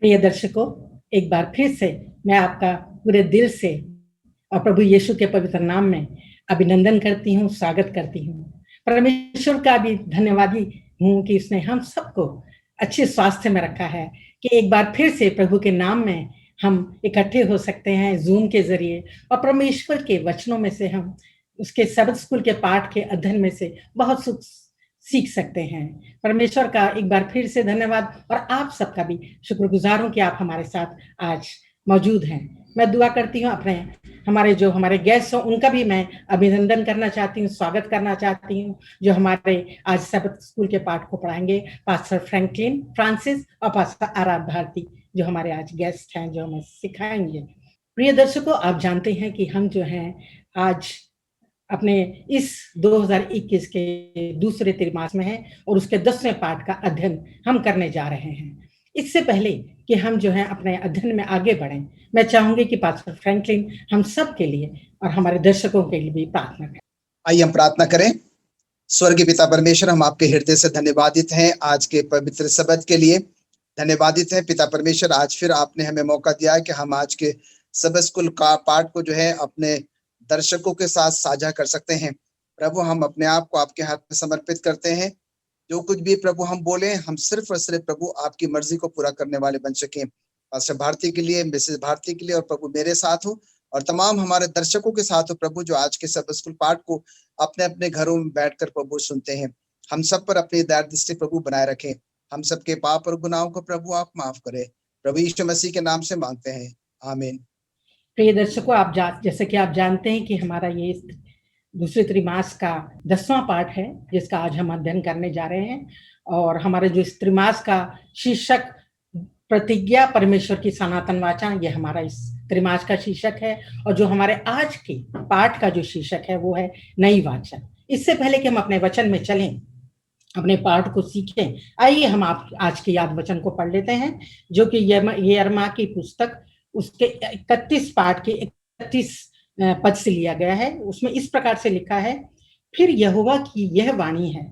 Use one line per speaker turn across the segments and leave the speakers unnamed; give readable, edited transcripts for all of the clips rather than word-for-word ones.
प्रिय दर्शकों, एक बार फिर से मैं आपका पूरे दिल से और प्रभु यीशु के पवित्र नाम में अभिनंदन करती हूँ, स्वागत करती हूँ। परमेश्वर का भी धन्यवादी हूँ कि उसने हम सबको अच्छे स्वास्थ्य में रखा है, कि एक बार फिर से प्रभु के नाम में हम इकट्ठे हो सकते हैं जूम के जरिए, और परमेश्वर के वचनों में से हम उसके सबद स्कूल के पाठ के अध्ययन में से बहुत सुख सीख सकते हैं। परमेश्वर का एक बार फिर से धन्यवाद, और आप सबका भी शुक्रगुजार हूं कि आप हमारे साथ आज मौजूद हैं। मैं दुआ करती हूँ अपने हमारे गेस्ट हैं उनका भी मैं अभिनंदन करना चाहती हूँ, स्वागत करना चाहती हूँ, जो हमारे आज सबद स्कूल के पाठ को पढ़ाएंगे, पास्टर फ्रैंकलिन फ्रांसिस और पास्टर आराध भारती, जो हमारे आज गेस्ट हैं, जो हमें सिखाएंगे। प्रिय दर्शकों, आप जानते हैं कि हम जो हैं आज अपने इस 2021 के दूसरे त्रिमास में हैं और उसके 10वें पाठ का अध्ययन हम करने जा रहे हैं। इससे पहले कि हम जो है अपने अध्ययन में आगे बढ़ें, मैं चाहूंगी कि पास्टर फ्रैंकलिन हम सब के लिए और हमारे दर्शकों के लिए भी प्रार्थना करें।
आइए हम प्रार्थना करें। स्वर्गीय पिता परमेश्वर, हम आपके हृदय से धन्यवादित हैं आज के पवित्र शब्द के लिए। धन्यवादित है पिता परमेश्वर, आज फिर आपने हमें मौका दिया है कि हम आज के सबद स्कूल का पाठ को जो है अपने दर्शकों के साथ साझा कर सकते हैं। प्रभु, हम अपने आप को आपके हाथ में समर्पित करते हैं। जो कुछ भी प्रभु हम बोले, हम सिर्फ और सिर्फ प्रभु आपकी मर्जी को पूरा करने वाले बन सके। पास्टर भारती के लिए, मिसेस भारती के लिए, और प्रभु मेरे साथ हो और तमाम हमारे दर्शकों के साथ हो प्रभु, जो आज के सबद स्कूल पाठ को अपने अपने घरों में बैठकर प्रभु सुनते हैं। हम सब पर अपनी दया दृष्टि प्रभु बनाए रखें। हम सबके पाप और गुनाहों को प्रभु आप माफ करें। प्रभु यीशु मसीह के नाम से मांगते हैं, आमीन।
प्रिय दर्शकों, जैसे कि आप जानते हैं कि हमारा ये दूसरे त्रिमास का 10वां पाठ है, जिसका आज हम अध्ययन करने जा रहे हैं। और हमारे जो इस त्रिमास का शीर्षक प्रतिज्ञा परमेश्वर की सनातन वाचा, ये हमारा इस त्रिमास का शीर्षक है। और जो हमारे आज के पाठ का जो शीर्षक है वो है नई वाचा। इससे पहले कि हम अपने वचन में चलें, अपने पाठ को सीखें, आइए हम आप आज के याद वचन को पढ़ लेते हैं, जो कि यिर्मयाह की पुस्तक उसके 31 पाठ के 31 पद से लिया गया है। उसमें इस प्रकार से लिखा है, फिर यहोवा की यह वाणी है,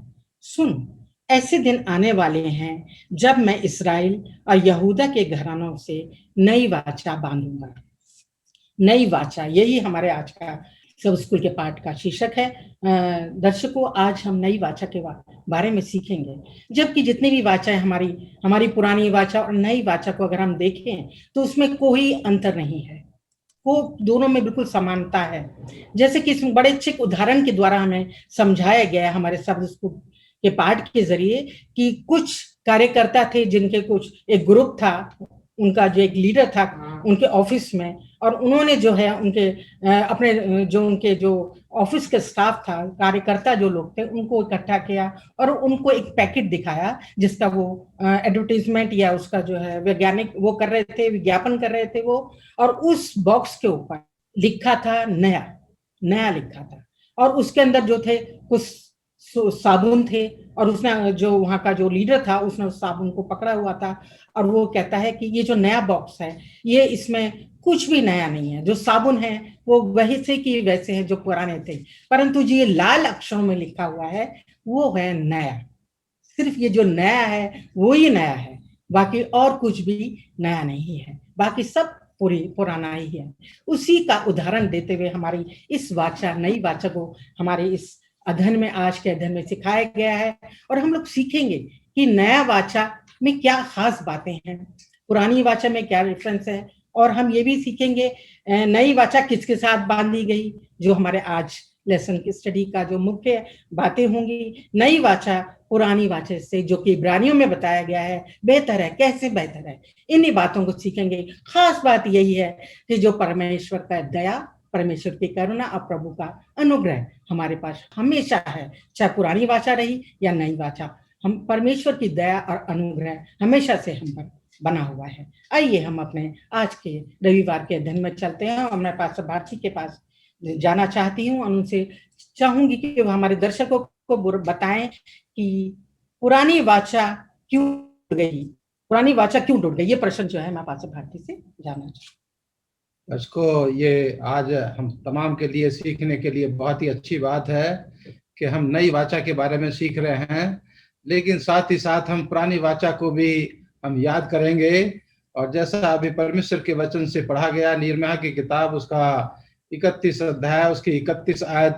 सुन, ऐसे दिन आने वाले हैं जब मैं इस्राएल और यहूदा के घरानों से नई वाचा बांधूंगा। नई वाचा, यही हमारे आज का सब स्कूल के पाठ का शीर्षक है। दर्शकों, आज हम नई वाचा के बारे में सीखेंगे, जबकि जितनी भी वाचा है हमारी पुरानी वाचा और नई वाचा को अगर हम देखें तो उसमें कोई अंतर नहीं है, वो दोनों में बिल्कुल समानता है। जैसे कि इस बड़े अच्छे उदाहरण के द्वारा हमें समझाया गया हमारे शब्द स्कूल के पाठ के जरिए, कि कुछ कार्यकर्ता थे जिनके कुछ एक ग्रुप था, उनका जो एक लीडर था उनके ऑफिस में, और उन्होंने जो है उनके अपने जो ऑफिस के स्टाफ था, कार्यकर्ता जो लोग थे, उनको इकट्ठा किया और उनको एक पैकेट दिखाया जिसका वो एडवर्टीजमेंट या उसका जो है वैज्ञानिक वो कर रहे थे, विज्ञापन कर रहे थे वो। और उस बॉक्स के ऊपर लिखा था नया, नया लिखा था, और उसके अंदर जो थे कुछ साबुन थे, और उसने जो वहां का जो लीडर था उसने उस साबुन को पकड़ा हुआ था, और वो कहता है कि ये जो नया बॉक्स है, ये इसमें कुछ भी नया नहीं है, जो साबुन है वो वही से कि वैसे है जो पुराने थे, परंतु जो ये लाल अक्षरों में लिखा हुआ है वो है नया। सिर्फ ये जो नया है वो ही नया है, बाकी और कुछ भी नया नहीं है, बाकी सब पुराना ही है। उसी का उदाहरण देते हुए हमारी इस वाचा, नई वाचा को हमारे इस अध्ययन में, आज के अध्ययन में सिखाया गया है। और हम लोग सीखेंगे कि नया वाचा में क्या खास बातें हैं, पुरानी वाचा में क्या डिफरेंस है, और हम ये भी सीखेंगे नई वाचा किसके साथ बांधी गई, जो हमारे आज लेसन की स्टडी का जो मुख्य बातें होंगी। नई वाचा पुरानी वाचा से, जो कि इब्रानियों में बताया गया है, बेहतर है, कैसे बेहतर है, इन्हीं बातों को सीखेंगे। खास बात यही है कि जो परमेश्वर का दया, परमेश्वर की करुणा और प्रभु का अनुग्रह हमारे पास हमेशा है, चाहे पुरानी वाचा रही या नई वाचा, हम परमेश्वर की दया और अनुग्रह हमेशा से हम पर बना हुआ है। आइए हम अपने आज के रविवार के अध्ययन में चलते हैं, और मैं पास्टर भारती के पास जाना चाहती हूँ और उनसे चाहूंगी कि वो हमारे दर्शकों को बताएं कि पुरानी वाचा क्यों टूट गई, पुरानी वाचा क्यों टूट गई। ये प्रश्न जो है मैं पास्टर भारती से जानना चाहूँ।
दर्शकों, ये आज हम तमाम के लिए सीखने के लिए बहुत ही अच्छी बात है कि हम नई वाचा के बारे में सीख रहे हैं, लेकिन साथ ही साथ हम पुरानी वाचा को भी हम याद करेंगे और जैसा अभी परमेश्वर के वचन से पढ़ा गया, यिर्मयाह की किताब उसका 31 अध्याय उसकी 31 आयत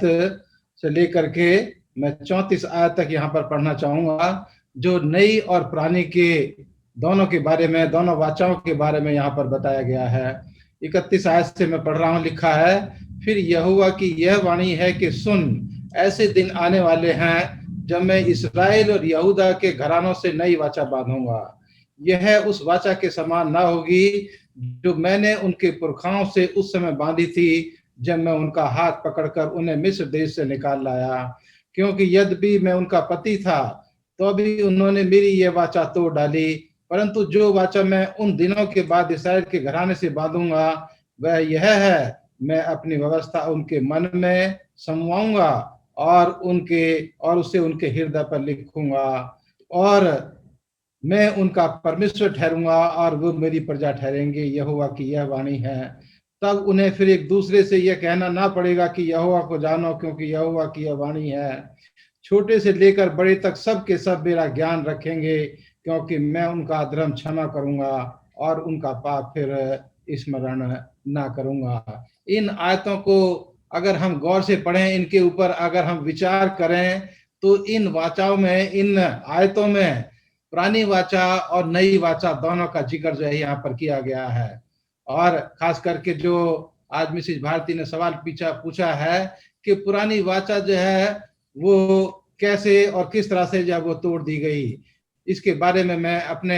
से लेकर के मैं 34 आयत तक यहाँ पर पढ़ना चाहूंगा, जो नई और पुरानी के दोनों के बारे में, दोनों वाचाओं के बारे में यहाँ पर बताया गया है। 31 आयत से मैं पढ़ रहा हूँ, लिखा है, फिर यहोवा की यह वाणी है कि सुन, ऐसे दिन आने वाले हैं जब मैं इस्राएल और यहूदा के घरानों से नई वाचा बांधूंगा। यह उस वाचा के समान ना होगी जो मैंने उनके पुरखाओं से उस समय बांधी थी, जब मैं उनका हाथ पकड़कर उन्हें मिस्र देश से निकाल लाया। क्योंकि यद्यपि मैं उनका पति था तो अभी उन्होंने मेरी यह वाचा तोड़ डाली, परंतु जो वाचा मैं उन दिनों के बाद इस्राएल के घराने से बांधूंगा वह यह है, मैं अपनी व्यवस्था उनके मन में समवाऊंगा और उसे उनके हृदय पर लिखूंगा, और मैं उनका परमेश्वर ठहरूंगा और वो मेरी प्रजा ठहरेंगे। यहोवा की यह वाणी है। तब उन्हें फिर एक दूसरे से यह कहना ना पड़ेगा कि यहोवा को जानो, क्योंकि यहोवा की यह वाणी है, छोटे से लेकर बड़े तक सब के सब मेरा ज्ञान रखेंगे, क्योंकि मैं उनका अधर्म क्षमा करूंगा और उनका पाप फिर स्मरण ना करूंगा। इन आयतों को अगर हम गौर से पढ़ें, इनके ऊपर अगर हम विचार करें, तो इन वाचाओं में, इन आयतों में पुरानी वाचा और नई वाचा दोनों का जिक्र जो है यहाँ पर किया गया है। और खास करके जो आज मिसेज भारती ने सवाल पूछा है कि पुरानी वाचा जो है वो कैसे और किस तरह से जब वो तोड़ दी गई, इसके बारे में मैं अपने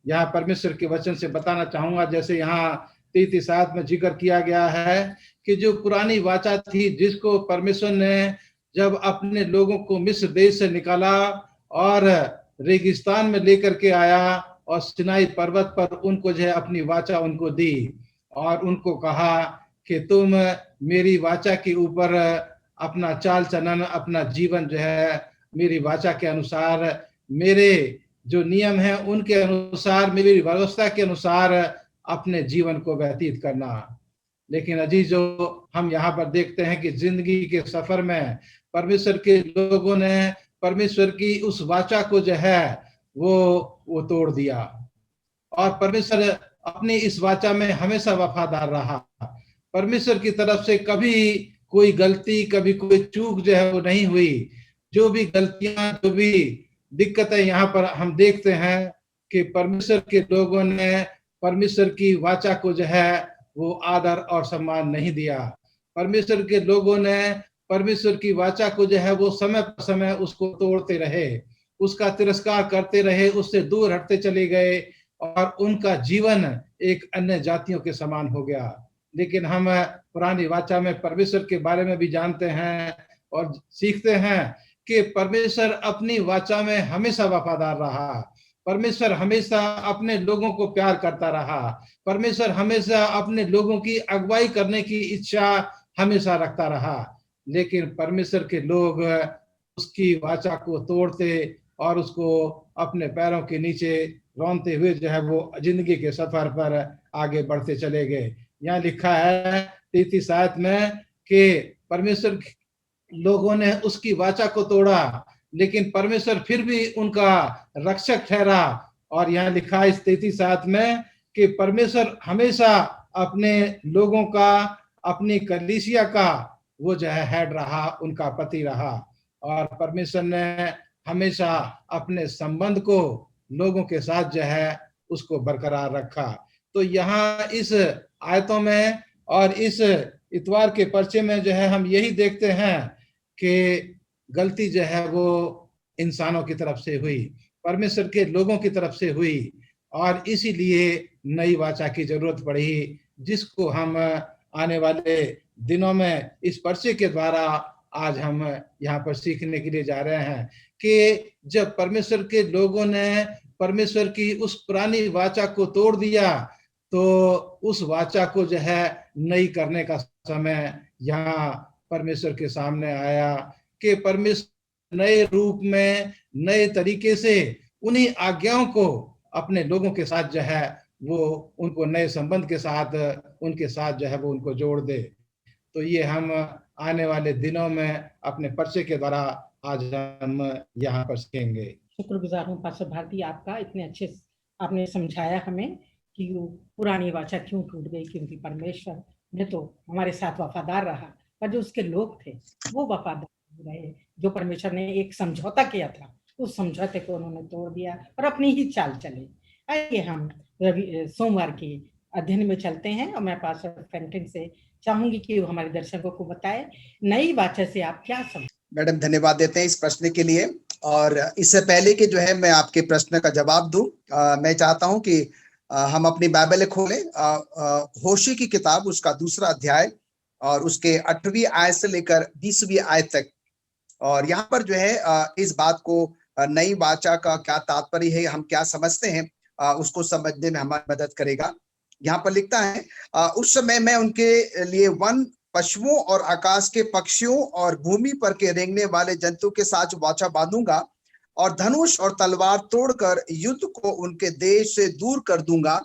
यहाँ परमेश्वर के वचन से बताना चाहूंगा। जैसे यहाँ 33 आयत में जिक्र किया गया है कि जो पुरानी वाचा थी, जिसको परमेश्वर ने जब अपने लोगों को मिस्र देश से निकाला और रेगिस्तान में लेकर के आया और सिनाई पर्वत पर उनको जो है अपनी वाचा उनको दी और उनको कहा कि तुम मेरी वाचा के ऊपर अपना चाल चलन, अपना जीवन जो है मेरी वाचा के अनुसार, मेरे जो नियम है उनके अनुसार, मेरी व्यवस्था के अनुसार अपने जीवन को व्यतीत करना। लेकिन अजीजों, हम यहाँ पर देखते हैं कि जिंदगी के सफर में परमेश्वर के लोगों ने परमेश्वर की उस वाचा को जो है वो तोड़ दिया, और परमेश्वर अपनी इस वाचा में हमेशा वफादार रहा। परमेश्वर की तरफ से कभी कोई गलती, कभी कोई चूक जो है वो नहीं हुई। जो भी गलतियां, जो भी दिक्कतें यहाँ पर हम देखते हैं कि परमेश्वर के लोगों ने परमेश्वर की वाचा को जो है वो आदर और सम्मान नहीं दिया। परमेश्वर के लोगों ने परमेश्वर की वाचा को जो है वो समय पर समय उसको तोड़ते रहे, उसका तिरस्कार करते रहे, उससे दूर हटते चले गए और उनका जीवन एक अन्य जातियों के समान हो गया। लेकिन हम पुरानी वाचा में परमेश्वर के बारे में भी जानते हैं और सीखते हैं कि परमेश्वर अपनी वाचा में हमेशा वफादार रहा। परमेश्वर हमेशा अपने लोगों को प्यार करता रहा। परमेश्वर हमेशा अपने लोगों की अगुवाई करने की इच्छा हमेशा रखता रहा। लेकिन परमेश्वर के लोग उसकी वाचा को तोड़ते और उसको अपने पैरों के नीचे रौंदते हुए जो है वो जिंदगी के सफर पर आगे बढ़ते चले गए। यहाँ लिखा है 33 आयत में कि परमेश्वर लोगों ने उसकी वाचा को तोड़ा, लेकिन परमेश्वर फिर भी उनका रक्षक ठहरा। और यहाँ लिखा है इस 33 आयत में कि परमेश्वर हमेशा अपने लोगों का, अपनी कलीसिया का वो जो है हेड रहा, उनका पति रहा। और परमेश्वर ने हमेशा अपने संबंध को लोगों के साथ जो है उसको बरकरार रखा। तो यहाँ इस आयतों में और इस इतवार के पर्चे में जो है हम यही देखते हैं कि गलती जो है वो इंसानों की तरफ से हुई, परमेश्वर के लोगों की तरफ से हुई, और इसीलिए नई वाचा की जरूरत पड़ी, जिसको हम आने वाले दिनों में इस पर्चे के द्वारा आज हम यहाँ पर सीखने के लिए जा रहे हैं कि जब परमेश्वर के लोगों ने परमेश्वर की उस पुरानी वाचा को तोड़ दिया, तो उस वाचा को जो है नई करने का समय यहाँ परमेश्वर के सामने आया कि परमेश्वर नए रूप में, नए तरीके से उन्हीं आज्ञाओं को अपने लोगों के साथ जो है वो उनको नए संबंध के साथ, उनके साथ जो है वो उनको जोड़ दे। तो ये हम आने वाले दिनों में अपने पर्चे के द्वारा आज हम यहाँ पर सीखेंगे।
शुक्रगुजार हूँ पास्टर भारती आपका, इतने अच्छे आपने समझाया हमें कि वो पुरानी वाचा क्यों टूट गई, क्योंकि परमेश्वर ने तो हमारे साथ वफादार रहा, पर जो उसके लोग थे वो वफादार नहीं रहे। जो परमेश्वर ने एक समझौता किया था, उस समझौते को उन्होंने तोड़ दिया और अपनी ही चाल चले। आइए हम सोमवार के अध्ययन में चलते हैं और मैं पास्टर फ्रैंकलिन से चाहूंगी कि वो हमारे दर्शकों को बताए नई वाचा से आप क्या समझ।
मैडम धन्यवाद देते हैं इस प्रश्न के लिए। और इससे पहले कि जो है मैं आपके प्रश्न का जवाब दूं, मैं चाहता हूं कि हम अपनी बाइबल खोलें, होशी की किताब उसका 2 अध्याय और उसके 8वीं आयत से लेकर 20वीं आयत तक। और यहाँ पर जो है इस बात को नई वाचा का क्या तात्पर्य है, हम क्या समझते हैं, उसको समझने में हमारी मदद करेगा। यहाँ पर लिखता है, उस समय मैं उनके लिए वन पशुओं और आकाश के पक्षियों और भूमि पर के रेंगने वाले जंतु के साथ वाचा बांधूंगा और धनुष और तलवार तोड़कर युद्ध को उनके देश से दूर कर दूंगा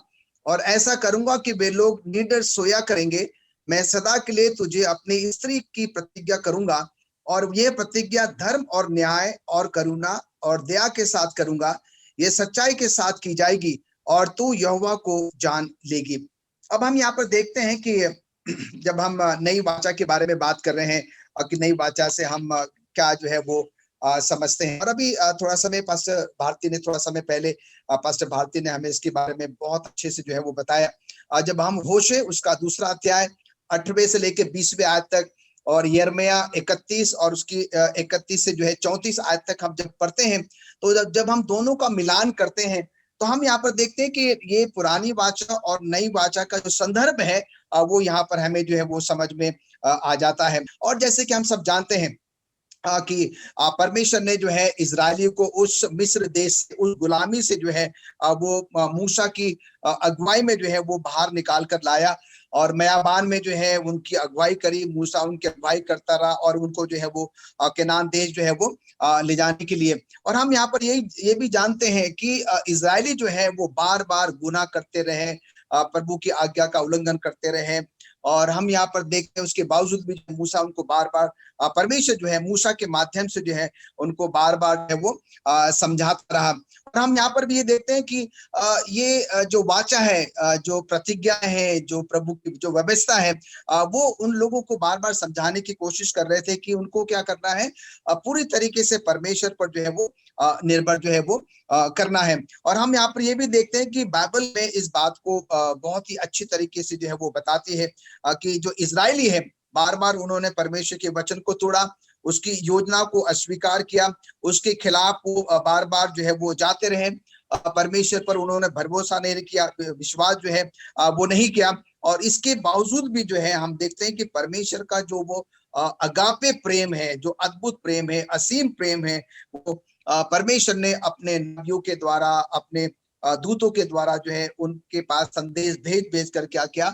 और ऐसा करूंगा कि वे लोग निडर सोया करेंगे। मैं सदा के लिए तुझे अपनी स्त्री की प्रतिज्ञा करूंगा और यह प्रतिज्ञा धर्म और न्याय और करुणा और दया के साथ करूंगा। ये सच्चाई के साथ की जाएगी और तू यहोवा को जान लेगी। अब हम यहाँ पर देखते हैं कि जब हम नई वाचा के बारे में बात कर रहे हैं और कि नई वाचा से हम क्या जो है वो समझते हैं। और अभी थोड़ा समय पास्टर भारती ने थोड़ा समय पहले पास्टर भारती ने हमें इसके बारे में बहुत अच्छे से जो है वो बताया। जब हम होशे उसका 2 अध्याय 8वें से लेकर 20वें आयत तक और यिर्मयाह 31 और उसकी 31 से जो है 34 आयत तक हम जब पढ़ते हैं, तो जब हम दोनों का मिलान करते हैं तो हम यहाँ पर देखते हैं कि ये पुरानी वाचा और नई वाचा का जो संदर्भ है वो यहाँ पर हमें जो है वो समझ में आ जाता है। और जैसे कि हम सब जानते हैं कि परमेश्वर ने जो है इजरायलियों को उस मिस्र देश उस गुलामी से जो है वो मूसा की अगुवाई में जो है वो बाहर निकाल कर लाया और मयाबान में जो है उनकी अगुवाई करी। मूसा उनकी अगुवाई करता रहा और उनको जो है वो केनान देश जो है वो ले जाने के लिए। और हम यहाँ पर ये भी जानते हैं कि इजरायली जो है वो बार बार गुनाह करते रहे, प्रभु की आज्ञा का उल्लंघन करते रहे। और हम यहाँ पर देखते हैं उसके बावजूद भी मूसा उनको बार बार परमेश्वर जो है मूसा के माध्यम से जो है उनको बार बार जो है वो समझाता रहा। और हम यहाँ पर भी ये देखते हैं कि ये जो वाचा है, जो प्रतिज्ञा है, जो प्रभु की जो व्यवस्था है, वो उन लोगों को बार बार समझाने की कोशिश कर रहे थे कि उनको क्या करना है, पूरी तरीके से परमेश्वर पर जो है वो निर्भर जो है वो करना है। और हम यहाँ पर ये भी देखते हैं कि बाइबल में इस बात को बहुत ही अच्छी तरीके से जो है वो बताती है कि जो इजरायली है बार बार उन्होंने परमेश्वर के वचन को तोड़ा, उसकी योजना को अस्वीकार किया, उसके खिलाफ वो बार बार जो है वो जाते रहे, परमेश्वर पर उन्होंने भरोसा नहीं किया, विश्वास जो है वो नहीं किया। और इसके बावजूद भी जो है हम देखते हैं कि परमेश्वर का जो वो अगापे प्रेम है, जो अद्भुत प्रेम है, असीम प्रेम है, वो परमेश्वर ने अपने नबियों के द्वारा, अपने दूतों के द्वारा जो है उनके पास संदेश भेज कर क्या किया,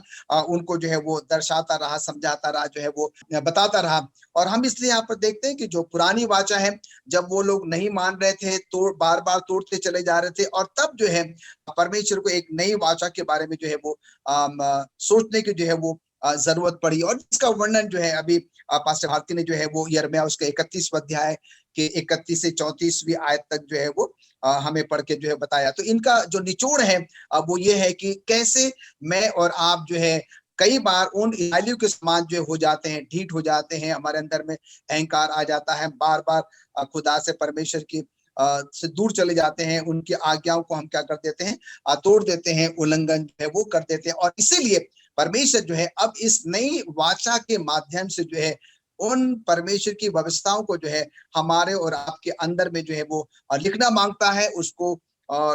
उनको जो है वो दर्शाता रहा, समझाता रहा, जो है वो बताता रहा। और हम इसलिए यहाँ पर देखते हैं कि जो पुरानी वाचा है, जब वो लोग नहीं मान रहे थे, बार बार तोड़ते चले जा रहे थे, और तब जो है परमेश्वर को एक नई वाचा के बारे में जो है वो सोचने की जो है वो जरूरत पड़ी। और इसका वर्णन जो है अभी पास्टर भारती ने जो है वो यिर्मयाह उसके 31वें अध्याय के 31 से 34वीं आयत तक जो है वो हमें पढ़ के जो है बताया। तो इनका जो निचोड़ है वो ये है कि कैसे मैं और आप जो है कई बार उन इजरायलियों के समान जो हो जाते हैं, ढीठ हो जाते हैं, हमारे अंदर में अहंकार आ जाता है, बार बार खुदा से, परमेश्वर की से दूर चले जाते हैं, उनकी आज्ञाओं को हम क्या कर देते हैं, तोड़ देते हैं, उल्लंघन जो है वो कर देते हैं। और इसीलिए परमेश्वर जो है अब इस नई वाचा के माध्यम से जो है उन परमेश्वर की व्यवस्थाओं को जो है हमारे और आपके अंदर में जो है वो लिखना मांगता है, उसको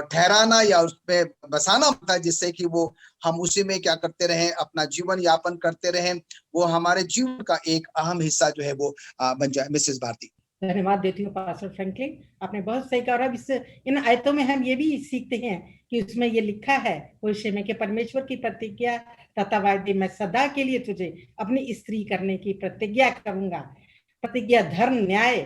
ठहराना या उसमें बसाना होता है, जिससे कि वो हम उसी में क्या करते रहें, अपना जीवन यापन करते रहें, वो हमारे जीवन का एक अहम हिस्सा जो है वो बन जाए। मिसेस भारती।
धन्यवाद देती हूँ पास्टर फ्रैंकलिन, आपने बहुत सही कहा। अब इन आयतों में हम ये भी सीखते हैं कि उसमें ये लिखा है होशे में कि परमेश्वर की प्रतिज्ञा तथा वायदे, मैं सदा के लिए तुझे अपनी स्त्री करने की प्रतिज्ञा करूंगा। प्रतिज्ञा धर्म, न्याय,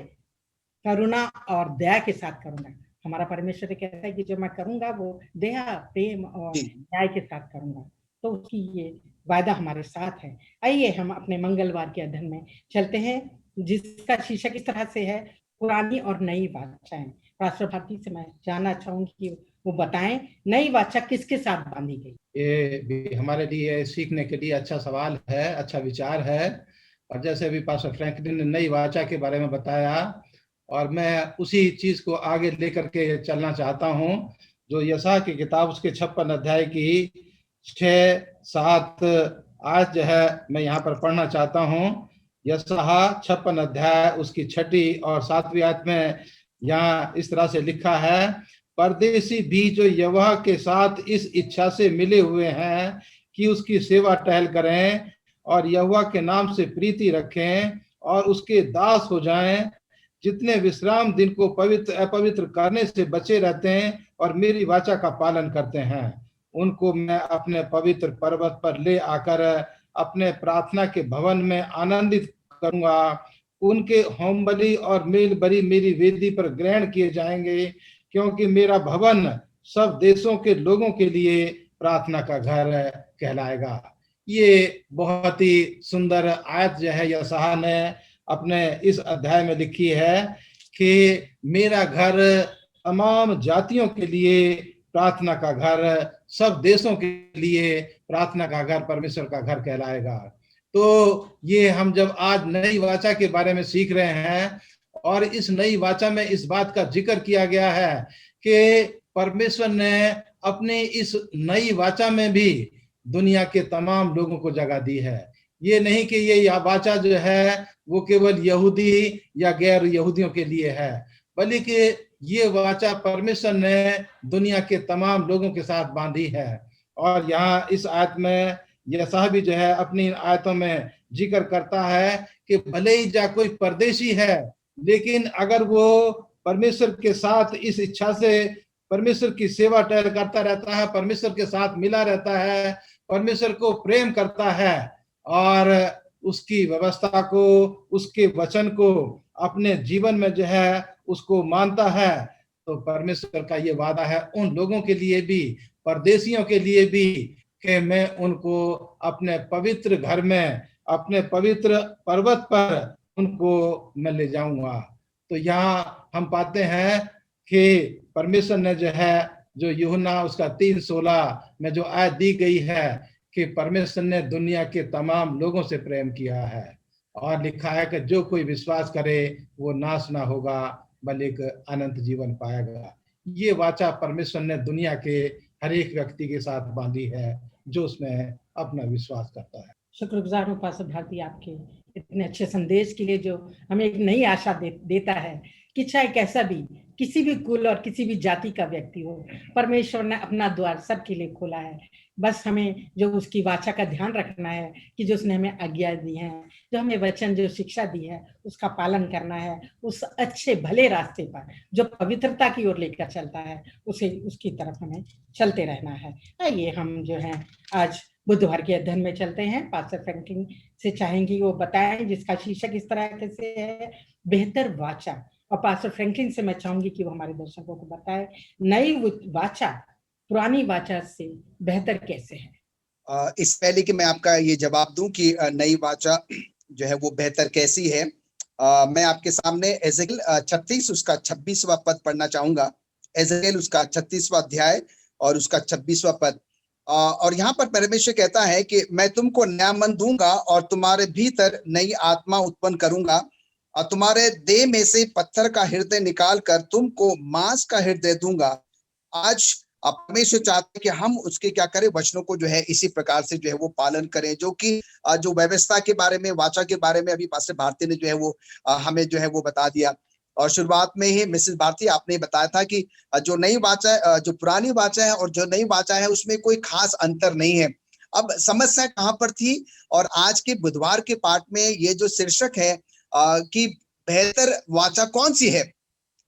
करुणा और दया के साथ करूंगा। हमारा परमेश्वर कहता है कि जो मैं करूंगा वो दया, प्रेम और न्याय के साथ करूंगा। तो उसकी ये वायदा हमारे साथ है। आइए हम अपने मंगलवार के अध्ययन में चलते हैं, जिसका शीर्षक इस तरह से है, पुरानी और नई वाचाएं। पास्टर भारती से मैं जानना चाहूंगी कि वो बताएं नई वाचा किसके साथ बांधी गई।
ये भी हमारे लिए सीखने के लिए अच्छा सवाल है, अच्छा विचार है। और जैसे अभी पास्टर फ्रैंकलिन ने नई वाचा के बारे में बताया, और मैं उसी चीज को आगे लेकर के चलना चाहता हूँ। जो यशायाह की किताब उसके 56 अध्याय की 6-7 आज जो है मैं यहाँ पर पढ़ना चाहता हूँ। यशायाह 56 अध्याय उसकी 6 और 7वीं आयत में यहाँ इस तरह से लिखा है, परदेशी भी जो यहोवा के साथ इस इच्छा से मिले हुए हैं कि उसकी सेवा टहल करें और यहोवा के नाम से प्रीति रखें और उसके दास हो जाएं, जितने विश्राम दिन को पवित्र अपवित्र करने से बचे रहते हैं और मेरी वाचा का पालन करते हैं, उनको मैं अपने पवित्र पर्वत पर ले आकर अपने प्रार्थना के भवन में आनंदित करूंगा। उनके होम बलि और मेल बलि मेरी वेदी पर ग्रहण किए जाएंगे, क्योंकि मेरा भवन सब देशों के लोगों के लिए प्रार्थना का घर कहलाएगा। ये बहुत ही सुंदर आयत जो है यशायाह ने अपने इस अध्याय में लिखी है कि मेरा घर तमाम जातियों के लिए प्रार्थना का घर, सब देशों के लिए प्रार्थना का घर, परमेश्वर का घर कहलाएगा। तो ये हम जब आज नई वाचा के बारे में सीख रहे हैं, और इस नई वाचा में इस बात का जिक्र किया गया है कि परमेश्वर ने अपने इस नई वाचा में भी दुनिया के तमाम लोगों को जगह दी है। ये नहीं कि ये वाचा जो है वो केवल यहूदी या गैर यहूदियों के लिए है, बल्कि ये वाचा परमेश्वर ने दुनिया के तमाम लोगों के साथ बांधी है। और यहाँ इस आयत में यशायाह भी जो है अपनी आयतों में जिक्र करता है कि भले ही जा कोई परदेशी है, लेकिन अगर वो परमेश्वर के साथ इस इच्छा से परमेश्वर की सेवा टहल करता रहता है, परमेश्वर के साथ मिला रहता है, परमेश्वर को प्रेम करता है और उसकी व्यवस्था को, उसके वचन को अपने जीवन में जो है उसको मानता है, तो परमेश्वर का ये वादा है उन लोगों के लिए भी, परदेशियों के लिए भी, कि मैं उनको अपने पवित्र घर में, अपने पवित्र पर्वत पर उनको मैं ले जाऊंगा। तो यहाँ हम पाते हैं कि परमेश्वर ने जो है, जो यूहन्ना उसका 3:16 में जो आयत दी गई है कि परमेश्वर ने दुनिया के तमाम लोगों से प्रेम किया है, और लिखा है कि जो कोई विश्वास करे वो नाश ना होगा बल्कि एक अनंत जीवन पाएगा। ये वाचा परमेश्वर ने दुनिया के हर एक व्यक्ति के साथ बांधी है जो उसमें अपना विश्वास करता है।
शुक्रगुजार हूँ पास्टर भारती आपके इतने अच्छे संदेश के लिए, जो हमें एक नई आशा देता है कि चाहे कैसा भी, किसी भी कुल और किसी भी जाति का व्यक्ति हो, परमेश्वर ने अपना द्वार सबके लिए खोला है। बस हमें जो उसकी वाचा का ध्यान रखना है कि जो उसने हमें आज्ञा दी है, जो हमें वचन, जो शिक्षा दी है, उसका पालन करना है, उस अच्छे भले रास्ते पर जो पवित्रता की ओर लेकर चलता है, उसे उसकी तरफ हमें चलते रहना है। आइए हम जो है आज बुधवार के अध्ययन में चलते हैं। पास्टर फ्रैंकलिन से चाहेंगी वो बताएं, जिसका शीर्षक इस तरह से है, बेहतर वाचा। और पास्टर फ्रैंकलिन से मैं चाहूंगी कि वो हमारे दर्शकों को बताए नई वाचा पुरानी वाचा से बेहतर कैसे है।
इस पहले कि मैं आपका ये जवाब दूं कि नई वाचा जो है वो बेहतर कैसी है, मैं आपके सामने एजेकियल 36 उसका 26वां पद पढ़ना चाहूंगा। एजेकियल उसका 36वां अध्याय और उसका 26वां पद। और यहाँ पर परमेश्वर कहता है कि मैं तुमको नया मन दूंगा और तुम्हारे भीतर नई आत्मा उत्पन्न करूंगा और तुम्हारे देह में से पत्थर का हृदय निकाल कर तुमको मांस का हृदय दूंगा। आज परमेश्वर चाहते हैं कि हम उसके क्या करें, वचनों को जो है इसी प्रकार से जो है वो पालन करें, जो कि जो व्यवस्था के बारे में, वाचा के बारे में अभी पास्टर भारती ने जो है वो हमें जो है वो बता दिया। और शुरुआत में ही मिसेस भारती आपने बताया था कि जो नई वाचा, जो पुरानी वाचा है और जो नई वाचा है उसमें कोई खास अंतर नहीं है। अब समस्या कहाँ पर थी, और आज के बुधवार के पाठ में ये जो शीर्षक है कि बेहतर वाचा कौन सी है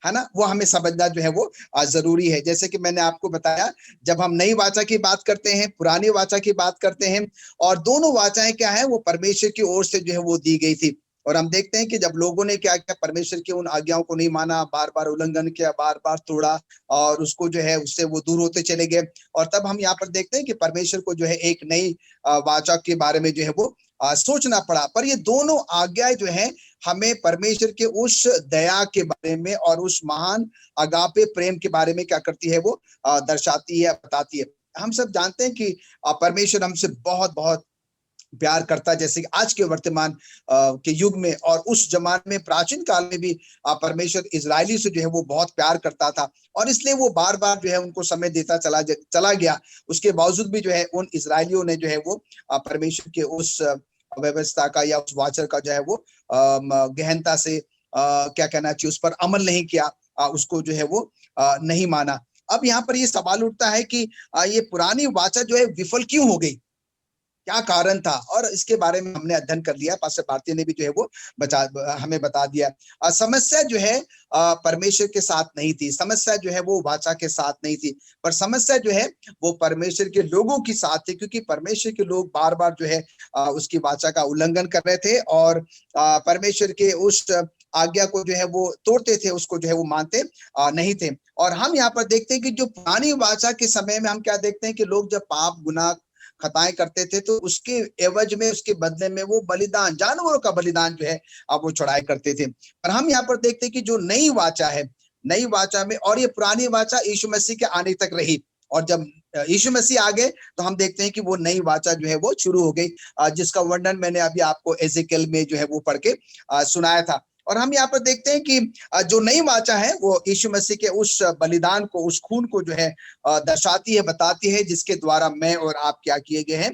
ना, वो हमें समझना जो है वो जरूरी है। जैसे कि मैंने आपको बताया, जब हम नई वाचा की बात करते हैं, पुरानी वाचा की बात करते हैं, और दोनों वाचाएं क्या है, वो परमेश्वर की ओर से जो है वो दी गई थी। और हम देखते हैं कि जब लोगों ने क्या किया, परमेश्वर की उन आज्ञाओं को नहीं माना, बार बार उल्लंघन किया, बार बार तोड़ा, और उसको जो है उससे वो दूर होते चले गए। और तब हम यहाँ पर देखते हैं कि परमेश्वर को जो है एक नई वाचा के बारे में जो है वो सोचना पड़ा। पर ये दोनों आज्ञाएं जो है हमें परमेश्वर के उस दया के बारे में और उस महान अगापे प्रेम के बारे में क्या करती है, वो दर्शाती है, बताती है। हम सब जानते हैं कि परमेश्वर हमसे बहुत बहुत प्यार करता है, जैसे कि आज के वर्तमान के युग में और उस जमाने में, प्राचीन काल में भी परमेश्वर इजरायली से जो है वो बहुत प्यार करता था, और इसलिए वो बार बार जो है उनको समय देता चला गया। उसके बावजूद भी जो है उन इजरायलियों ने जो है वो परमेश्वर के उस व्यवस्था का या उस वाचा का जो है वो गहनता से क्या कहना चाहिए, उस पर अमल नहीं किया, उसको जो है वो नहीं माना। अब यहाँ पर ये सवाल उठता है कि ये पुरानी वाचा जो है विफल क्यों हो गई, क्या कारण था, और इसके बारे में हमने अध्ययन कर लिया। पास्टर भारती ने भी जो है वो हमें बता दिया। समस्या जो है परमेश्वर के साथ नहीं थी, समस्या जो है वो वाचा के साथ नहीं थी, पर समस्या जो है वो परमेश्वर के लोगों के साथ थी, क्योंकि परमेश्वर के लोग बार बार जो है उसकी वाचा का उल्लंघन कर रहे थे और परमेश्वर के उस आज्ञा को जो है वो तोड़ते थे, उसको जो है वो मानते नहीं थे। और हम यहाँ पर देखते हैं कि जो पुरानी वाचा के समय में हम क्या देखते हैं कि लोग जब पाप गुनाह खताएं करते थे तो उसके एवज में, उसके बदले में वो बलिदान, जानवरों का बलिदान जो है अब वो चढ़ाई करते थे। पर हम यहाँ पर देखते हैं कि जो नई वाचा है, नई वाचा में, और ये पुरानी वाचा यीशु मसीह के आने तक रही, और जब यीशु मसीह आ गए तो हम देखते हैं कि वो नई वाचा जो है वो शुरू हो गई, जिसका वर्णन मैंने अभी आपको एजेकियल में जो है वो पढ़ के सुनाया था। और हम यहाँ पर देखते हैं कि जो नई वाचा है वो यीशु मसीह के उस बलिदान को, उस खून को जो है दर्शाती है, बताती है, जिसके द्वारा मैं और आप क्या किए गए हैं,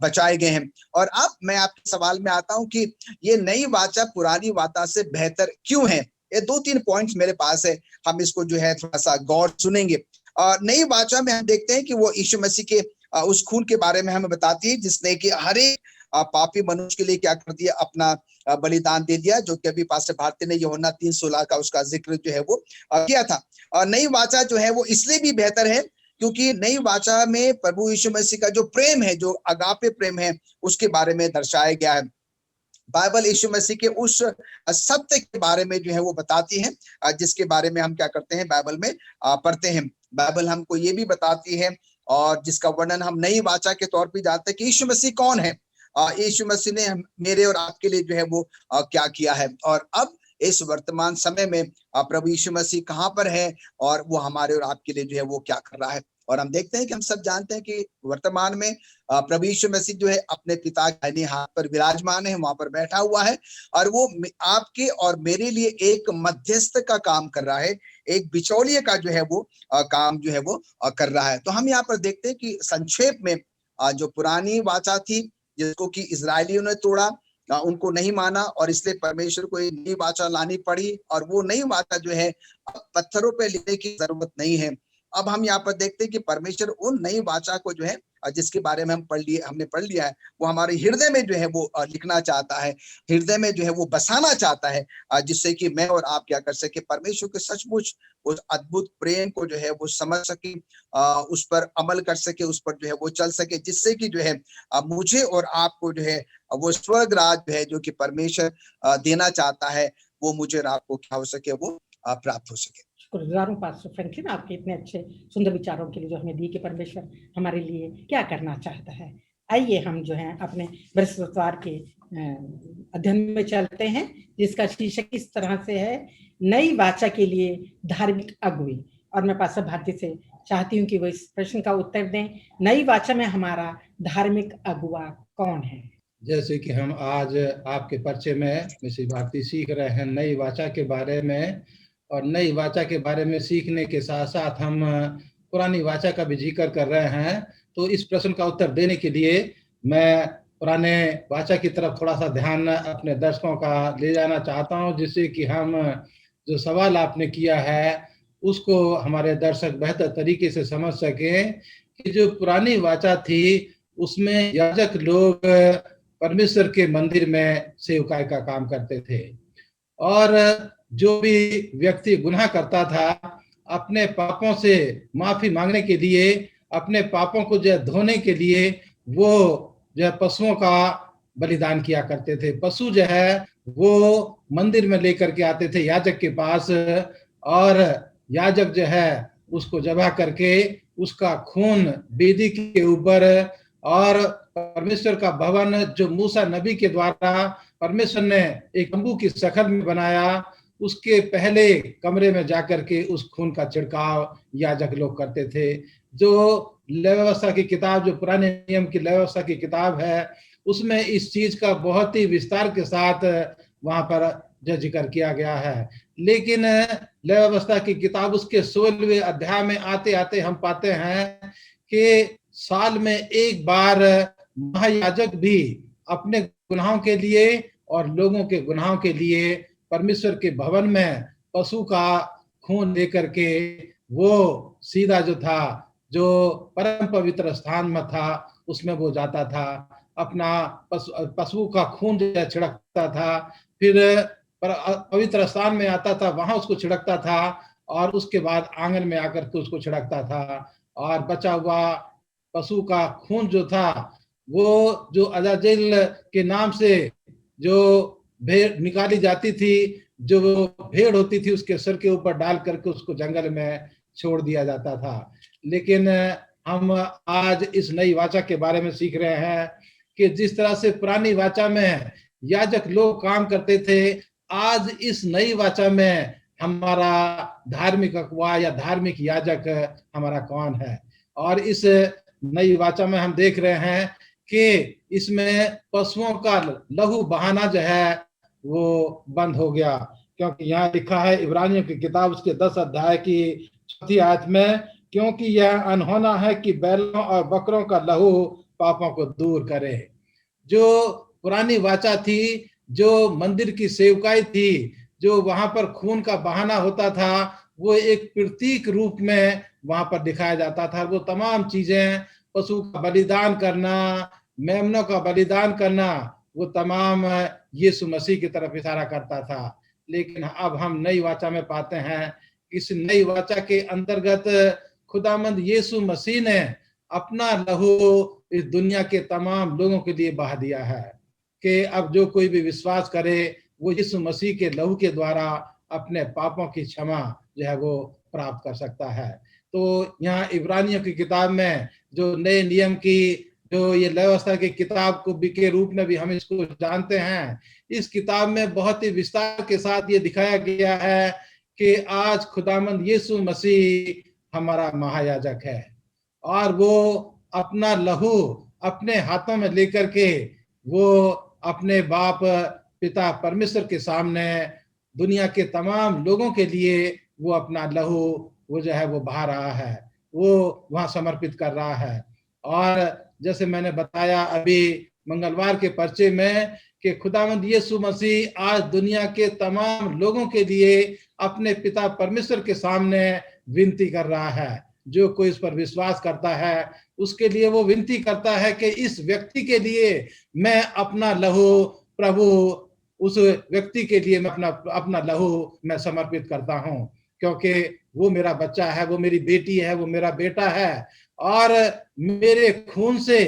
बचाए गए हैं। और अब मैं आपके सवाल में आता हूं कि ये नई वाचा पुरानी वाचा से बेहतर क्यों है। ये 2-3 पॉइंट्स मेरे पास है, हम इसको जो है थोड़ा सा गौर सुनेंगे। नई वाचा में हम देखते हैं कि वो यीशु मसीह के उस खून के बारे में हमें बताती है, जिसने कि हर एक पापी मनुष्य के लिए क्या कर दिया, अपना बलिदान दे दिया, जो कि अभी पास्टर भारती ने यूहन्ना 3:16 का उसका जिक्र जो है वो किया था। नई वाचा जो है वो इसलिए भी बेहतर है क्योंकि नई वाचा में प्रभु यीशु मसीह का जो प्रेम है, जो अगापे प्रेम है, उसके बारे में दर्शाया गया है। बाइबल यीशु मसीह के उस सत्य के बारे में जो है वो बताती है, जिसके बारे में हम क्या करते हैं, बाइबल में पढ़ते हैं। बाइबल हमको ये भी बताती है, और जिसका वर्णन हम नई वाचा के तौर पर जानते हैं कि यीशु मसीह कौन है, यीशु मसीह ने मेरे और आपके लिए जो है वो क्या किया है, और अब इस वर्तमान समय में प्रभु यीशु मसीह कहाँ पर है, और वो हमारे और आपके लिए जो है वो क्या कर रहा है। और हम देखते हैं कि हम सब जानते हैं कि वर्तमान में प्रभु यीशु मसीह जो है अपने पिता के दाहिने हाथ पर विराजमान है, वहां पर बैठा हुआ है, और वो आपके और मेरे लिए एक मध्यस्थ का काम कर रहा है, एक बिचौलिए का जो है वो काम जो है वो कर रहा है। तो हम यहाँ पर देखते हैं कि संक्षेप में जो पुरानी वाचा थी, जिसको कि इजरायलियों ने तोड़ा, उनको नहीं माना, और इसलिए परमेश्वर को एक नई वाचा लानी पड़ी, और वो नई वाचा जो है पत्थरों पे लिखने की जरूरत नहीं है। अब हम यहाँ पर देखते हैं कि परमेश्वर उन नई वाचा को जो है, जिसके बारे में हमने पढ़ लिया है, वो हमारे हृदय में जो है वो लिखना चाहता है, हृदय में जो है वो बसाना चाहता है, जिससे कि मैं और आप क्या कर सके, परमेश्वर के सचमुच उस अद्भुत प्रेम को जो है वो समझ सके, उस पर अमल कर सके, उस पर जो है वो चल सके, जिससे कि जो है मुझे और आपको जो है वो स्वर्ग राज जो है, जो कि परमेश्वर देना चाहता है, वो मुझे और आपको क्या हो सके, वो प्राप्त हो सके।
शुक्रगुजार हूँ पास्टर फ्रैंकलिन आपके इतने अच्छे सुंदर विचारों के लिए जो हमें दी कि परमेश्वर हमारे लिए क्या करना चाहता है। आइए हम जो है अपने बृहस्पतिवार के अध्ययन में चलते हैं, जिसका शीर्षक इस तरह से है, नई वाचा के लिए धार्मिक अगुवी। और मैं पास्टर भारती से चाहती हूँ कि वो इस प्रश्न का उत्तर दें, नई वाचा में हमारा धार्मिक अगुवा कौन है।
जैसे कि हम आज आपके परिचय में मिसेस भारती सीख रहे हैं नई वाचा के बारे में, और नई वाचा के बारे में सीखने के साथ साथ हम पुरानी वाचा का भी जिक्र कर रहे हैं। तो इस प्रश्न का उत्तर देने के लिए मैं पुराने वाचा की तरफ थोड़ा सा ध्यान अपने दर्शकों का ले जाना चाहता हूं, जिससे कि हम जो सवाल आपने किया है उसको हमारे दर्शक बेहतर तरीके से समझ सकें कि जो पुरानी वाचा थी उसमें याजक लोग परमेश्वर के मंदिर में सेवकाई का काम करते थे, और जो भी व्यक्ति गुनाह करता था, अपने पापों से माफी मांगने के लिए, अपने पापों को जो धोने के लिए वो जो पशुओं का बलिदान किया करते थे। पशु जो है वो मंदिर में लेकर के आते थे याजक के पास, और याजक जो है उसको ज़बह करके उसका खून वेदी के ऊपर, और परमेश्वर का भवन जो मूसा नबी के द्वारा परमेश्वर ने एक तंबू की शक्ल में बनाया, उसके पहले कमरे में जाकर के उस खून का छिड़काव याजक लोग करते थे। जो लेवी व्यवस्था की किताब, जो पुराने नियम की लेवी व्यवस्था की किताब है, उसमें इस चीज का बहुत ही विस्तार के साथ वहां पर जो जिक्र किया गया है। लेकिन लेवी व्यवस्था की किताब उसके 16वें अध्याय में आते आते हम पाते हैं कि साल में एक बार महायाजक भी अपने गुनाहों के लिए और लोगों के गुनाहों के लिए परमेश्वर के भवन में पशु का खून लेकर के वो सीधा जो था, जो परम पवित्र स्थान में था, उसमें वो जाता था, अपना पशु का खून जो छिड़कता था, फिर पवित्र स्थान में आता था, वहां उसको छिड़कता था, और उसके बाद आंगन में आकर के उसको छिड़कता था। और बचा हुआ पशु का खून जो था, वो जो अजाजेल के नाम से जो भेड़ निकाली जाती थी, जो भेड़ होती थी, उसके सिर के ऊपर डाल करके उसको जंगल में छोड़ दिया जाता था। लेकिन हम आज इस नई वाचा के बारे में सीख रहे हैं कि जिस तरह से पुरानी वाचा में याजक लोग काम करते थे, आज इस नई वाचा में हमारा धार्मिक अगुवा या धार्मिक याजक हमारा कौन है। और इस नई वाचा में हम देख रहे हैं कि इसमें पशुओं का लहू बहाना जो है वो बंद हो गया, क्योंकि यहाँ लिखा है इब्रानियों की किताब उसके 10 अध्याय की 4 आयत में, क्योंकि यह अनहोना है कि बैलों और बकरों का लहू पापों को दूर करे। जो पुरानी वाचा थी, जो मंदिर की सेवकाई थी, जो वहां पर खून का बहाना होता था, वो एक प्रतीक रूप में वहां पर दिखाया जाता था। वो तमाम चीजें, पशु का बलिदान करना, मेमनों का बलिदान करना, वो तमाम यीशु मसीह की तरफ इशारा करता था। लेकिन अब हम नई वाचा में पाते हैं, इस नई वाचा के अंतर्गत खुदामंद यीशु मसीह ने अपना लहू इस दुनिया के तमाम लोगों के लिए बहा दिया है कि अब जो कोई भी विश्वास करे वो यीशु मसीह के लहू के द्वारा अपने पापों की क्षमा जो है वो प्राप्त कर सकता है। तो यहाँ इब्रानियों की किताब में जो नए नियम की जो ये व्यवस्था की किताब को के रूप में भी हम इसको जानते हैं, इस किताब में बहुत ही विस्तार के साथ ये दिखाया गया है कि आज खुदामंद यीशु मसीह हमारा महायाजक है, और वो अपना लहू अपने हाथों में लेकर के वो अपने बाप पिता परमेश्वर के सामने दुनिया के तमाम लोगों के लिए वो अपना लहू वो जो है वो बहा रहा है, वो वहां समर्पित कर रहा है। और जैसे मैंने बताया अभी मंगलवार के पर्चे में कि खुदावंद यीशु मसीह आज दुनिया के तमाम लोगों के लिए अपने पिता परमेश्वर के सामने विनती कर रहा है। जो कोई इस पर विश्वास करता है उसके लिए वो विनती करता है कि इस व्यक्ति के लिए मैं अपना लहू, प्रभु उस व्यक्ति के लिए मैं अपना लहू मैं समर्पित करता हूं, क्योंकि वो मेरा बच्चा है, वो मेरी बेटी है, वो मेरा बेटा है, और मेरे खून से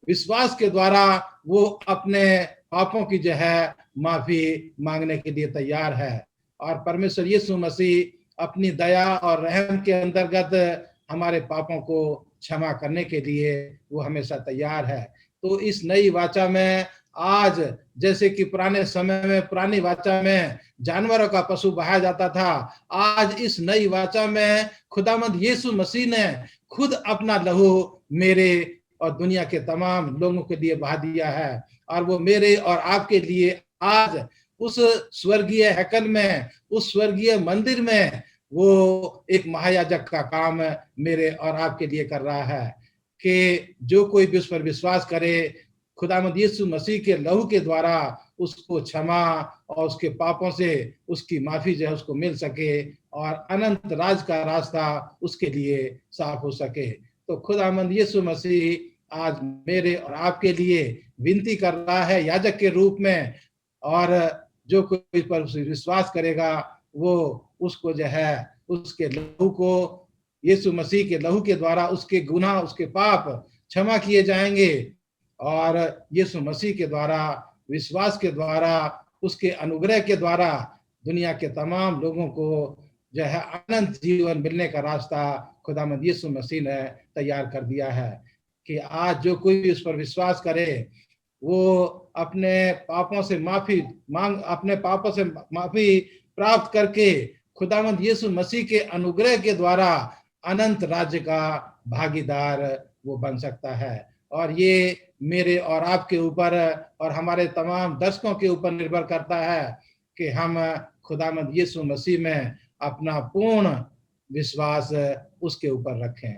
विश्वास के द्वारा वो अपने पापों की जो है माफी मांगने के लिए तैयार है। और परमेश्वर यीशु मसीह अपनी दया और रहम के अंतर्गत हमारे पापों को क्षमा करने के लिए वो हमेशा तैयार है। तो इस नई वाचा में आज जैसे कि पुराने समय में पुरानी वाचा में जानवरों का पशु बहाया जाता था, आज इस नई वाचा में खुदामंद यीशु मसीह ने खुद अपना लहू मेरे और दुनिया के तमाम लोगों के लिए बहा दिया है। और वो मेरे और आपके लिए आज उस स्वर्गीय हैकल में, उस स्वर्गीय मंदिर में वो एक महायाजक का काम मेरे और आपके लिए कर रहा है कि जो कोई भी उस पर विश्वास करे, खुदावंद यीशु मसीह के लहू के द्वारा उसको क्षमा और उसके पापों से उसकी माफी जो है उसको मिल सके और अनंत राज का रास्ता उसके लिए साफ हो सके। तो खुदावंद यीशु मसीह आज मेरे और आपके लिए विनती कर रहा है याजक के रूप में, और जो कोई पर विश्वास करेगा वो उसको जो है उसके लहू को, यीशु मसीह के लहू के द्वारा उसके गुनाह, उसके पाप क्षमा किए जाएंगे, और यीशु मसीह के द्वारा, विश्वास के द्वारा, उसके अनुग्रह के द्वारा दुनिया के तमाम लोगों को जो है अनंत जीवन मिलने का रास्ता खुदावंद यीशु मसीह ने तैयार कर दिया है कि आज जो कोई उस पर विश्वास करे वो अपने पापों से माफी प्राप्त करके खुदावंद यीशु मसीह के अनुग्रह के द्वारा अनंत राज्य का भागीदार वो बन सकता है। और ये मेरे और आपके ऊपर और हमारे तमाम दर्शकों के ऊपर निर्भर करता है कि हम खुदावंद यीशु मसीह में अपना पूर्ण विश्वास उसके ऊपर रखें।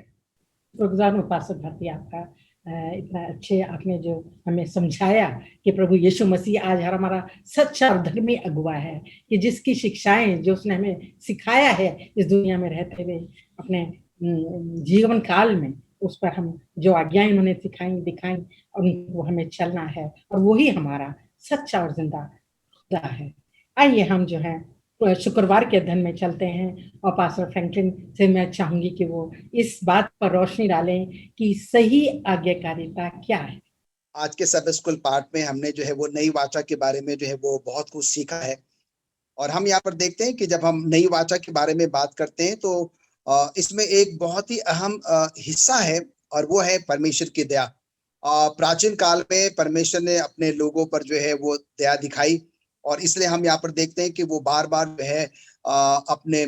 प्रोग्राम उपासक भारती आपका इतना अच्छे आपने जो हमें समझाया कि प्रभु यीशु मसीह आज हमारा सच्चा और धर्मी अगुवा है, कि जिसकी शिक्षाएं जो उसने हमें सिखाया है इस दुनिया में रहते हुए अपने जीवन काल में, उस पर हम जो आज्ञाएं उन्होंने सिखाई दिखाई और उनको हमें चलना है, और वही हमारा सच्चा और जिंदा खुदा है। आइए हम जो है शुक्रवार के अध्ययन में चलते हैं, और पास्टर फ्रैंकलिन से मैं चाहूंगी कि वो इस बात पर रोशनी डालें कि सही आज्ञाकारिता क्या है।
आज के सब स्कूल पाठ में हमने जो है वो नई वाचा के बारे में जो है वो बहुत कुछ सीखा है, और हम यहाँ पर देखते हैं कि जब हम नई वाचा के बारे में बात करते हैं तो इसमें एक बहुत ही अहम हिस्सा है, और वो है परमेश्वर की दया। प्राचीन काल में परमेश्वर ने अपने लोगों पर जो है वो दया दिखाई, और इसलिए हम यहाँ पर देखते हैं कि वो बार बार जो है अपने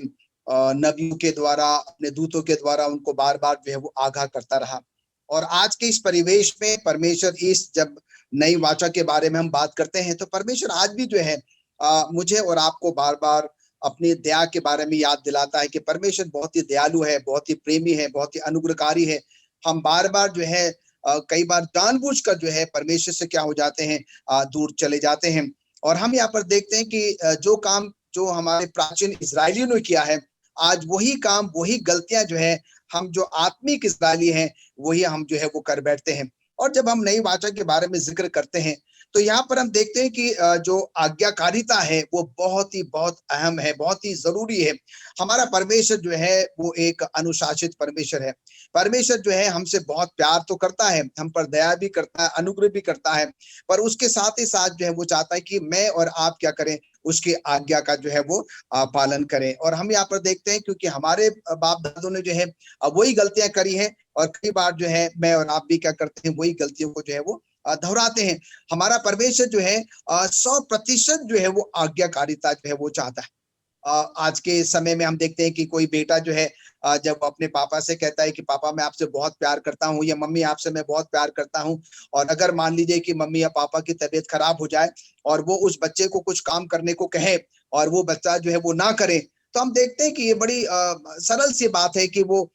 नबियों के द्वारा, अपने दूतों के द्वारा उनको बार बार जो है वो आगाह करता रहा। और आज के इस परिवेश में परमेश्वर इस जब नई वाचा के बारे में हम बात करते हैं तो परमेश्वर आज भी जो है मुझे और आपको बार बार अपनी दया के बारे में याद दिलाता है कि परमेश्वर बहुत ही दयालु है, बहुत ही प्रेमी है, बहुत ही अनुग्रहकारी है। हम बार बार जो है कई बार जानबूझकर जो है परमेश्वर से क्या हो जाते हैं, दूर चले जाते हैं। और हम यहाँ पर देखते हैं कि जो काम जो हमारे प्राचीन इजरायलियों ने किया है, आज वही काम, वही गलतियां जो है हम जो आत्मिक इजरायली हैं वही हम जो है वो कर बैठते हैं। और जब हम नई वाचा के बारे में जिक्र करते हैं तो यहाँ पर हम देखते हैं कि जो आज्ञाकारिता है वो बहुत अहम है, बहुत ही जरूरी है। हमारा परमेश्वर जो है वो एक अनुशासित परमेश्वर है। परमेश्वर जो है हमसे बहुत प्यार तो करता है, हम पर दया भी करता है, अनुग्रह भी करता है, पर उसके साथ ही साथ जो है वो चाहता है कि मैं और आप क्या करें, उसकी आज्ञा का जो है वो पालन करें। और हम यहाँ पर देखते हैं क्योंकि हमारे बाप दादों ने जो है वही गलतियां करी है, और कई बार जो है मैं और आप भी क्या करते हैं, वही गलतियों को जो है वो दोहराते हैं। हमारा परमेश्वर जो है 100% जो है वो आज्ञाकारिता जो है वो चाहता है। आज के समय में हम देखते हैं कि कोई बेटा जो है जब अपने पापा से कहता है कि पापा मैं आपसे बहुत प्यार करता हूँ, या मम्मी आपसे मैं बहुत प्यार करता हूँ, और अगर मान लीजिए कि मम्मी या पापा की तबीयत खराब हो जाए और वो उस बच्चे को कुछ काम करने को कहे और वो बच्चा जो है वो ना करे, तो हम देखते हैं कि ये बड़ी सरल सी बात है कि वो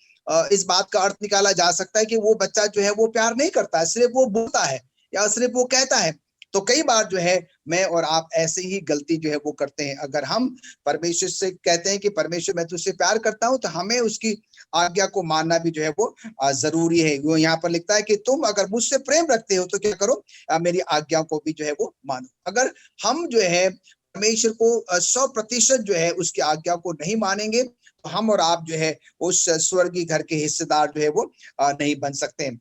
इस बात का अर्थ निकाला जा सकता है कि वो बच्चा जो है वो प्यार नहीं करता है, सिर्फ वो बोलता है या सिर्फ वो कहता है। तो कई बार जो है मैं और आप ऐसे ही गलती जो है वो करते हैं। अगर हम परमेश्वर से कहते हैं कि परमेश्वर मैं तुझसे प्यार करता हूं, तो हमें उसकी आज्ञा को मानना भी जो है वो जरूरी है। वो यहाँ पर लिखता है कि तुम अगर मुझसे प्रेम रखते हो तो क्या करो, मेरी आज्ञा को भी जो है वो मानो। अगर हम जो है परमेश्वर को 100% जो है उसकी आज्ञा को नहीं मानेंगे तो हम और आप जो है उस स्वर्गीय घर के हिस्सेदार जो है वो नहीं बन सकते हैं।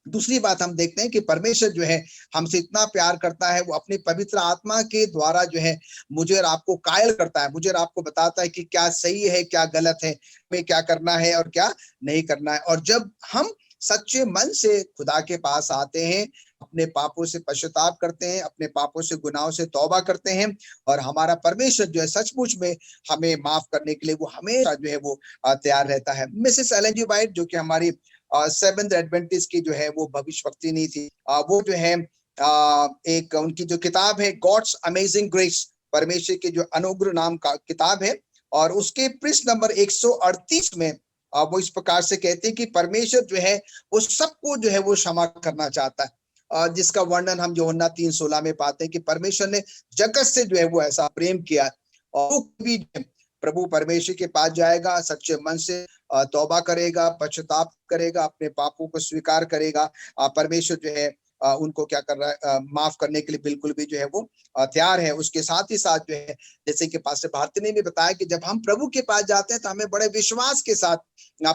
दूसरी बात हम देखते हैं कि परमेश्वर जो है हमसे इतना प्यार करता है, वो अपनी पवित्र आत्मा के द्वारा जो है मुझे और आपको कायल करता है, मुझे और आपको बताता है कि क्या सही है, क्या गलत है, हमें क्या करना है और क्या नहीं करना है। और जब हम सच्चे मन से खुदा के पास आते हैं, अपने पापों से पश्चाताप करते हैं, अपने पापों से गुनाहों से तौबा करते हैं, और हमारा परमेश्वर जो है सचमुच में हमें माफ करने के लिए वो हमेशा जो है वो तैयार रहता है। मिसेस एलन जी वाइट जो कि हमारी सेवेंथ एडवेंटिस्ट की जो है वो भविष्यवक्ता नहीं थी, वो जो है एक उनकी जो किताब है गॉड्स अमेजिंग ग्रेस, परमेश्वर की जो अनुग्रह नाम का किताब है, और उसके पृष्ठ नंबर 138 में वो इस प्रकार से कहते हैं कि परमेश्वर जो है वो सबको जो है वो क्षमा करना चाहता है, जिसका वर्णन हम यूहन्ना 3:16 में पाते हैं कि परमेश्वर ने जगत से जो है वो ऐसा प्रेम किया, और वो भी प्रभु परमेश्वर के पास जाएगा, सच्चे मन से तौबा करेगा, पश्चाताप करेगा, अपने पापों को स्वीकार करेगा, परमेश्वर जो है उनको क्या कर रहा है, माफ करने के लिए बिल्कुल भी जो है वो तैयार है। उसके साथ ही साथ जो है जैसे कि पास्टर भारती ने भी बताया कि जब हम प्रभु के पास जाते हैं तो हमें बड़े विश्वास के साथ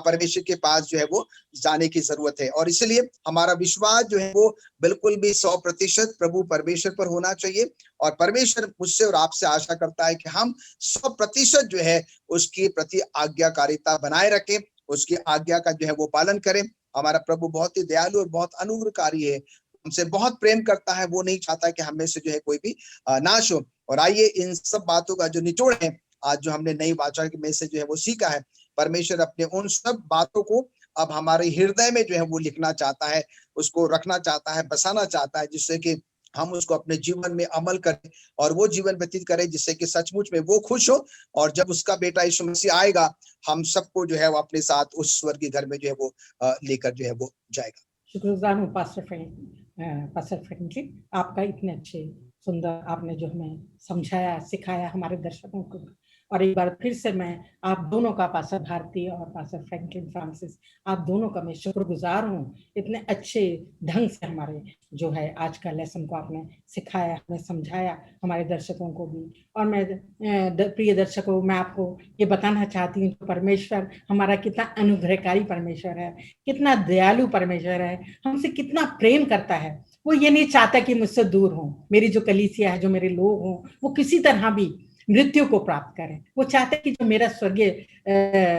परमेश्वर के पास जो है वो जाने की जरूरत है, और इसलिए हमारा विश्वास जो है वो बिल्कुल भी 100% प्रभु परमेश्वर पर होना चाहिए। और परमेश्वर मुझसे और आपसे आशा करता है कि हम 100% जो है उसकी प्रति आज्ञाकारिता बनाए रखें, उसकी आज्ञा का जो है वो पालन करें। हमारा प्रभु बहुत ही दयालु और बहुत अनुग्रहकारी है, हमसे बहुत प्रेम करता है, वो नहीं चाहता कि हमें से जो है कोई भी नाश हो। और आइए इन सब बातों का जो निचोड़ है, आज जो हमने नई वाचा में से जो है वो सीखा है, परमेश्वर अपने उन सब बातों को अब हमारे हृदय में जो है वो लिखना चाहता है, उसको रखना चाहता है, बसाना चाहता है, जिससे कि हम उसको अपने जीवन में अमल करें और वो जीवन व्यतीत करें जिससे कि सचमुच में वो खुश हो। और जब उसका बेटा यीशु मसीह आएगा, हम सबको जो है वो अपने साथ उस स्वर्गीय घर में जो है वो लेकर जो है वो जाएगा।
शुक्रगुजार हूँ पास्टर फ्रेंकलिन, आपका इतने अच्छे सुंदर आपने जो हमें समझाया सिखाया हमारे दर्शकों को। और एक बार फिर से मैं आप दोनों का, पास्टर भारती और पास्टर फ्रैंकलिन फ्रांसिस, आप दोनों का मैं शुक्रगुजार हूँ। इतने अच्छे ढंग से हमारे जो है आज का लेसन को आपने सिखाया, हमें समझाया, हमारे दर्शकों को भी। और मैं प्रिय दर्शकों, मैं आपको ये बताना चाहती हूँ, परमेश्वर हमारा कितना अनुग्रहकारी परमेश्वर है, कितना दयालु परमेश्वर है, हमसे कितना प्रेम करता है। वो ये नहीं चाहता कि मुझसे दूर हो, मेरी जो कलीसिया है, जो मेरे लोग हों, वो किसी तरह भी मृत्यु को प्राप्त करें। वो चाहता है कि जो मेरा स्वर्गीय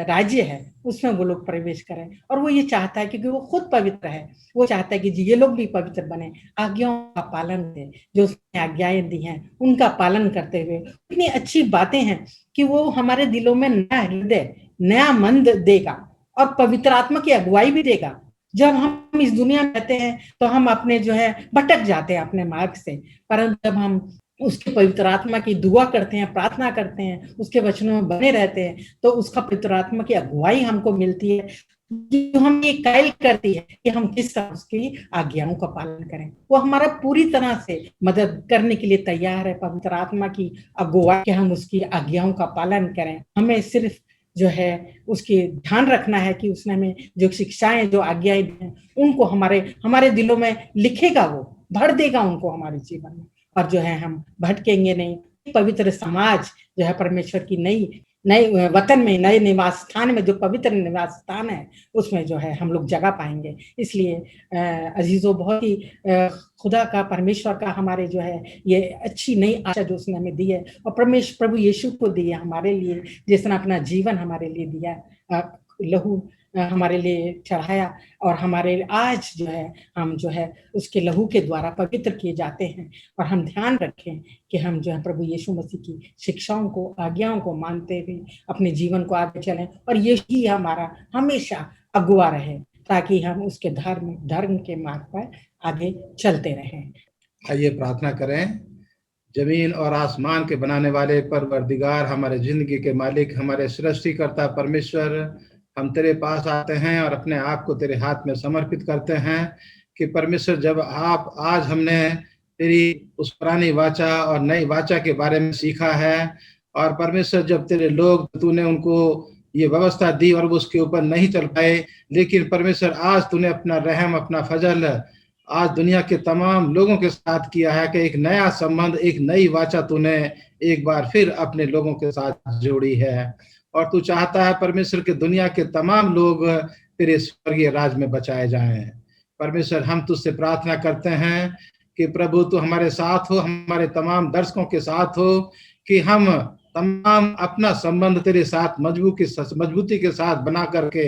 राज्य है उसमें वो लोग प्रवेश करें। और वो ये चाहता है क्योंकि वो खुद पवित्र है, वो चाहता है कि ये लोग भी पवित्र बने, आज्ञाओं का पालन करें, जो उसने आज्ञाएं दी हैं उनका पालन करते हुए। इतनी अच्छी बातें हैं कि वो हमारे दिलों में नया हृदय, नया मन देगा और पवित्र आत्मा की अगुवाई भी देगा। जब हम इस दुनिया में रहते हैं तो हम अपने जो है भटक जाते हैं अपने मार्ग से, परंतु जब हम उसके पवित्र आत्मा की दुआ करते हैं, प्रार्थना करते हैं, उसके वचनों में बने रहते हैं, तो उसका पवित्र आत्मा की अगुवाई हमको मिलती है, जो हमें ये कायल करती है कि हम किस तरह उसकी आज्ञाओं का पालन करें। वो हमारा पूरी तरह से मदद करने के लिए तैयार है, पवित्र आत्मा की अगुवाई कि हम उसकी आज्ञाओं का पालन करें। हमें सिर्फ जो है उसकी ध्यान रखना है कि उसने हमें जो शिक्षाएं, जो आज्ञाएं दी हैं, उनको हमारे दिलों में लिखेगा, वो भर देगा उनको हमारे जीवन में। और जो है हम भटकेंगे नहीं। पवित्र समाज जो है परमेश्वर की नए वतन में, नए निवास स्थान में, जो पवित्र निवास स्थान है, उसमें जो है हम लोग जगह पाएंगे। इसलिए अजीजों, बहुत ही खुदा का, परमेश्वर का हमारे जो है ये अच्छी नई आशा जो उसने हमें दी है, और प्रभु यीशु को दी है हमारे लिए, जिसने अपना जीवन हमारे लिए दिया, लहू हमारे लिए चढ़ाया, और हमारे आज जो है हम जो है उसके लहू के द्वारा पवित्र किए जाते हैं। और हम ध्यान रखें कि हम जो है प्रभु यीशु मसीह की शिक्षाओं को, आज्ञाओं को मानते हुए अपने जीवन को आगे चलें, और यही हमारा हमेशा अगुवा रहे, ताकि हम उसके धर्म के मार्ग पर आगे चलते रहें।
आइए प्रार्थना करें। जमीन और आसमान के बनाने वाले परवरदिगार, हमारे जिंदगी के मालिक, हमारे सृष्टिकर्ता परमेश्वर, हम तेरे पास आते हैं और अपने आप को तेरे हाथ में समर्पित करते हैं कि परमेश्वर, जब आज हमने तेरी उस पुरानी वाचा और नई वाचा के बारे में सीखा है, और परमेश्वर जब तेरे लोग, तूने उनको ये व्यवस्था दी और वो उसके ऊपर नहीं चल पाए, लेकिन परमेश्वर आज तूने अपना रहम, अपना फजल आज दुनिया के तमाम लोगों के साथ किया है कि एक नया संबंध, एक नई वाचा तूने एक बार फिर अपने लोगों के साथ जोड़ी है। और तू चाहता है परमेश्वर के दुनिया के तमाम लोग तेरे स्वर्गीय राज में बचाए जाएं। परमेश्वर, हम तुझसे प्रार्थना करते हैं कि प्रभु तू हमारे साथ हो, हमारे तमाम दर्शकों के साथ हो, कि हम तमाम अपना संबंध तेरे साथ मजबूती के साथ बना करके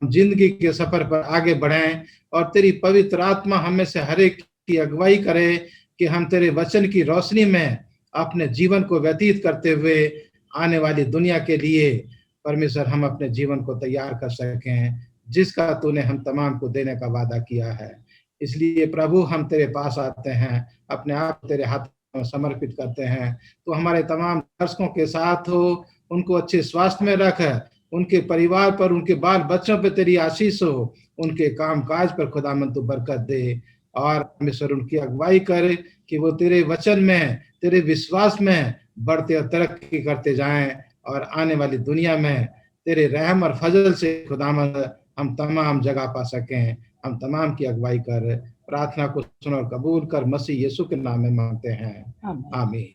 हम जिंदगी के सफर पर आगे बढ़ें, और तेरी पवित्र आत्मा हमें से हर एक की अगुवाई करे कि हम तेरे वचन की रोशनी में अपने जीवन को व्यतीत करते हुए आने वाली दुनिया के लिए परमेश्वर हम अपने जीवन को तैयार कर सकें, जिसका तूने हम तमाम को देने का वादा किया है। इसलिए प्रभु, हम तेरे पास आते हैं, अपने आप तेरे हाथ में समर्पित करते हैं। तो हमारे तमाम दर्शकों के साथ हो, उनको अच्छे स्वास्थ्य में रख, उनके परिवार पर, उनके बाल बच्चों पर तेरी आशीष हो, उनके काम काज पर खुदावंद तू बरकत दे, और परमेश्वर उनकी अगुवाई करे कि वो तेरे वचन में, तेरे विश्वास में बढ़ते और तरक्की करते जाएं, और आने वाली दुनिया में तेरे रहम और फजल से खुदावंद हम तमाम जगह पा सकें। हम तमाम की अगुवाई कर, प्रार्थना को सुन और कबूल कर, मसीह यीशु के नाम में मांगते हैं, आमीन।